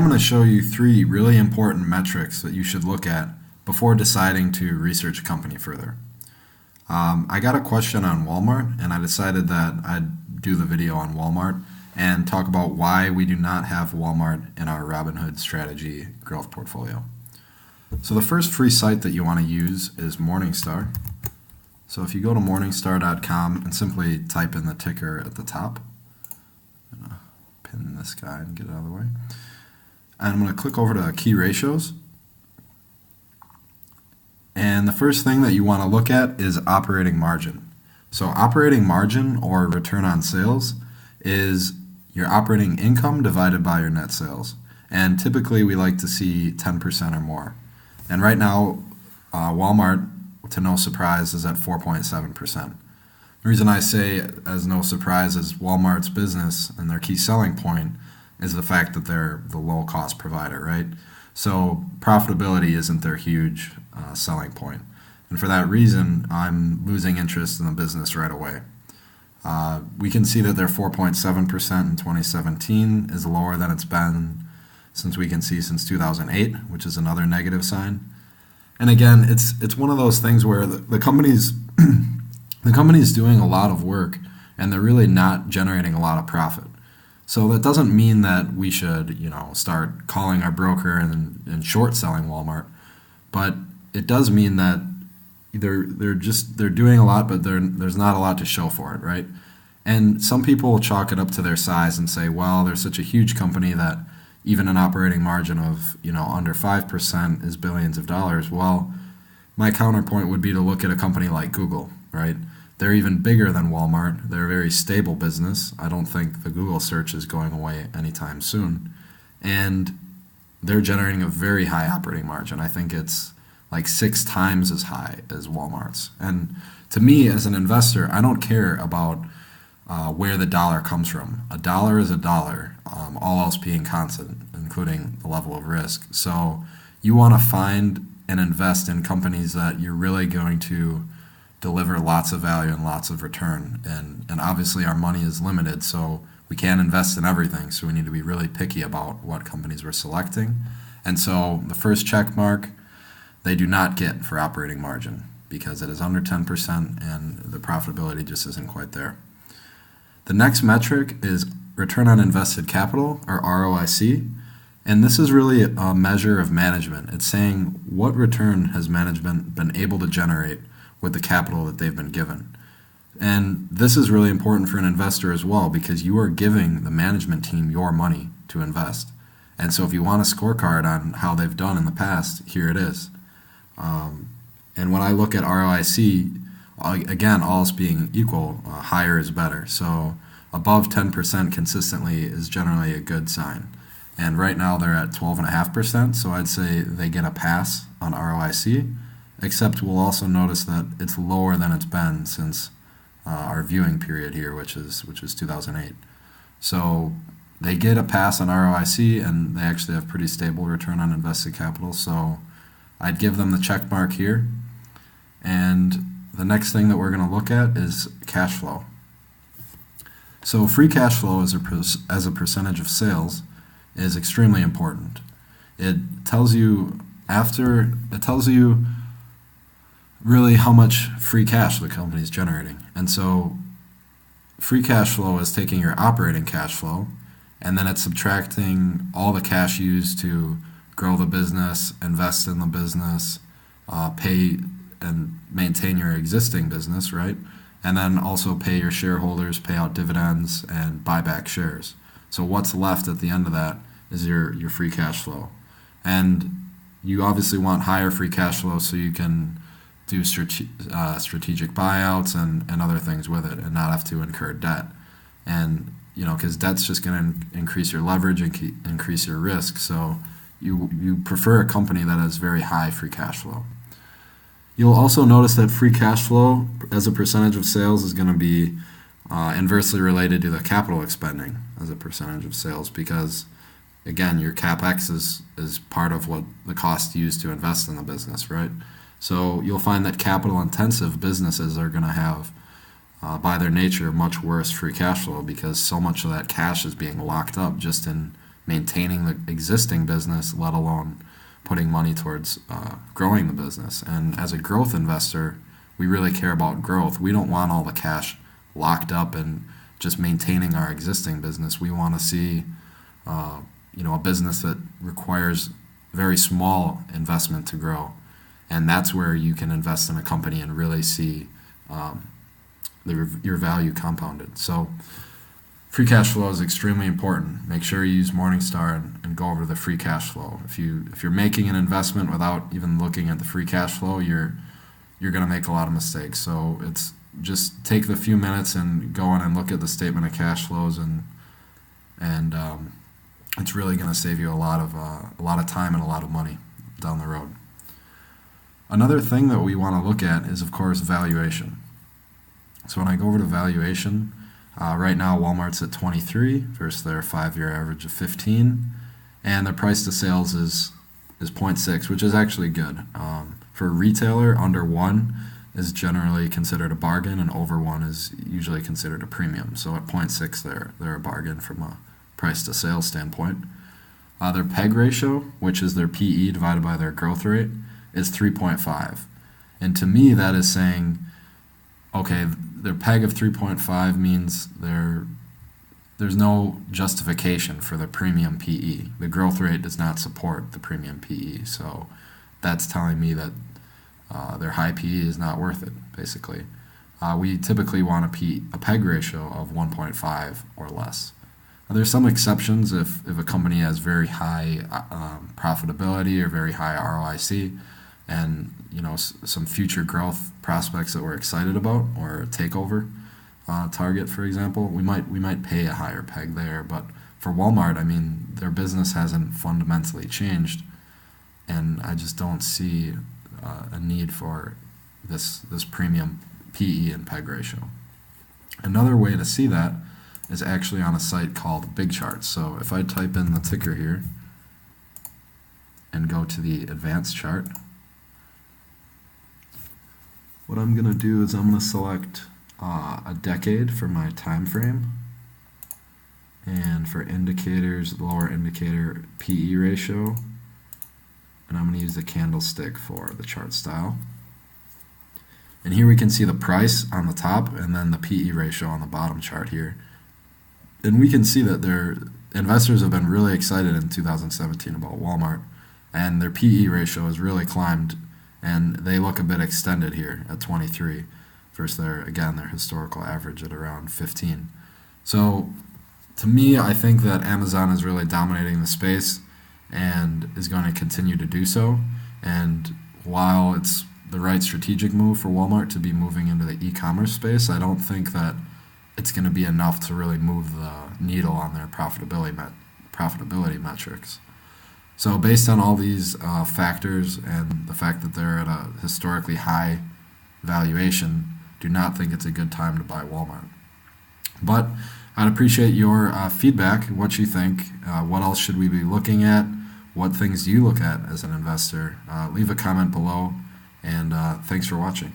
I'm going to show you three really important metrics that you should look at before deciding to research a company further. I got a question on Walmart, and I decided that I'd do the video on Walmart and talk about why we do not have Walmart in our Robinhood strategy growth portfolio. So the first free site that you want to use is Morningstar. So if you go to morningstar.com and simply type in the ticker at the top, I'm going to pin this guy and get it out of the way. And I'm going to click over to key ratios. And the first thing that you want to look at is operating margin. So operating margin, or return on sales, is your operating income divided by your net sales. And typically we like to see 10% or more. And right now, Walmart, to no surprise, is at 4.7%. The reason I say as no surprise is Walmart's business and their key selling point is the fact that they're the low-cost provider, right? So profitability isn't their huge selling point. And for that reason, I'm losing interest in the business right away. We can see that their 4.7% in 2017 is lower than it's been since 2008, which is another negative sign. And again, it's one of those things where the company's doing a lot of work and they're really not generating a lot of profit. So that doesn't mean that we should, start calling our broker and short selling Walmart, but it does mean that they're doing a lot, but there's not a lot to show for it, right? And some people will chalk it up to their size and say, well, they're such a huge company that even an operating margin of under 5% is billions of dollars. Well, my counterpoint would be to look at a company like Google, right? They're even bigger than Walmart. They're a very stable business. I don't think the Google search is going away anytime soon. And they're generating a very high operating margin. I think it's like 6 times as high as Walmart's. And to me, as an investor, I don't care about where the dollar comes from. A dollar is a dollar, all else being constant, including the level of risk. So you want to find and invest in companies that you're really going to deliver lots of value and lots of return. And obviously our money is limited, so we can't invest in everything. So we need to be really picky about what companies we're selecting. And so the first check mark, they do not get for operating margin because it is under 10% and the profitability just isn't quite there. The next metric is return on invested capital, or ROIC. And this is really a measure of management. It's saying what return has management been able to generate with the capital that they've been given. And this is really important for an investor as well because you are giving the management team your money to invest. And so if you want a scorecard on how they've done in the past, here it is. And when I look at ROIC, again, all else being equal, higher is better. So above 10% consistently is generally a good sign. And right now they're at 12.5%, so I'd say they get a pass on ROIC, except we'll also notice that it's lower than it's been since our viewing period here, which is 2008. So they get a pass on ROIC, and they actually have pretty stable return on invested capital, so I'd give them the check mark here. And the next thing that we're going to look at is cash flow. So free cash flow as a percentage of sales is extremely important. It tells you really how much free cash the company is generating. And so free cash flow is taking your operating cash flow and then it's subtracting all the cash used to grow the business, invest in the business, pay and maintain your existing business, right? And then also pay your shareholders, pay out dividends, and buy back shares. So what's left at the end of that is your free cash flow. And you obviously want higher free cash flow so you can do strategic buyouts and other things with it and not have to incur debt. And, because debt's just going to increase your leverage and increase your risk. So you prefer a company that has very high free cash flow. You'll also notice that free cash flow as a percentage of sales is going to be inversely related to the capital expending as a percentage of sales because, again, your CapEx is part of what the cost used to invest in the business, right? So you'll find that capital-intensive businesses are going to have, by their nature, much worse free cash flow because so much of that cash is being locked up just in maintaining the existing business, let alone putting money towards growing the business. And as a growth investor, we really care about growth. We don't want all the cash locked up and just maintaining our existing business. We want to see, a business that requires very small investment to grow, and that's where you can invest in a company and really see your value compounded. So, free cash flow is extremely important. Make sure you use Morningstar and go over the free cash flow. If you're making an investment without even looking at the free cash flow, you're going to make a lot of mistakes. So it's just take the few minutes and go in and look at the statement of cash flows, and it's really going to save you a lot of time and a lot of money down the road. Another thing that we want to look at is, of course, valuation. So when I go over to valuation, right now Walmart's at 23 versus their 5-year average of 15, and their price to sales is 0.6, which is actually good. For a retailer, under 1 is generally considered a bargain, and over 1 is usually considered a premium. So at 0.6, they're a bargain from a price to sales standpoint. Their PEG ratio, which is their PE divided by their growth rate, is 3.5. And to me, that is saying, okay, their PEG of 3.5 means there's no justification for the premium PE. The growth rate does not support the premium PE. So that's telling me that their high PE is not worth it, basically. We typically want a PEG ratio of 1.5 or less. There's some exceptions if a company has very high profitability or very high ROIC, and some future growth prospects that we're excited about, or a takeover target, for example, we might pay a higher PEG there. But for Walmart, I mean, their business hasn't fundamentally changed, and I just don't see a need for this premium PE and PEG ratio. Another way to see that is actually on a site called Big Charts. So if I type in the ticker here and go to the advanced chart, what I'm going to do is I'm going to select a decade for my time frame, and for indicators, lower indicator PE ratio, and I'm going to use the candlestick for the chart style. And here we can see the price on the top and then the PE ratio on the bottom chart here. And we can see that their investors have been really excited in 2017 about Walmart, and their PE ratio has really climbed, and they look a bit extended here at 23 versus their historical average at around 15. So to me, I think that Amazon is really dominating the space and is going to continue to do so. And while it's the right strategic move for Walmart to be moving into the e-commerce space, I don't think that it's going to be enough to really move the needle on their profitability metrics. So based on all these factors and the fact that they're at a historically high valuation, do not think it's a good time to buy Walmart. But I'd appreciate your feedback, what you think, what else should we be looking at, what things do you look at as an investor. Leave a comment below, and thanks for watching.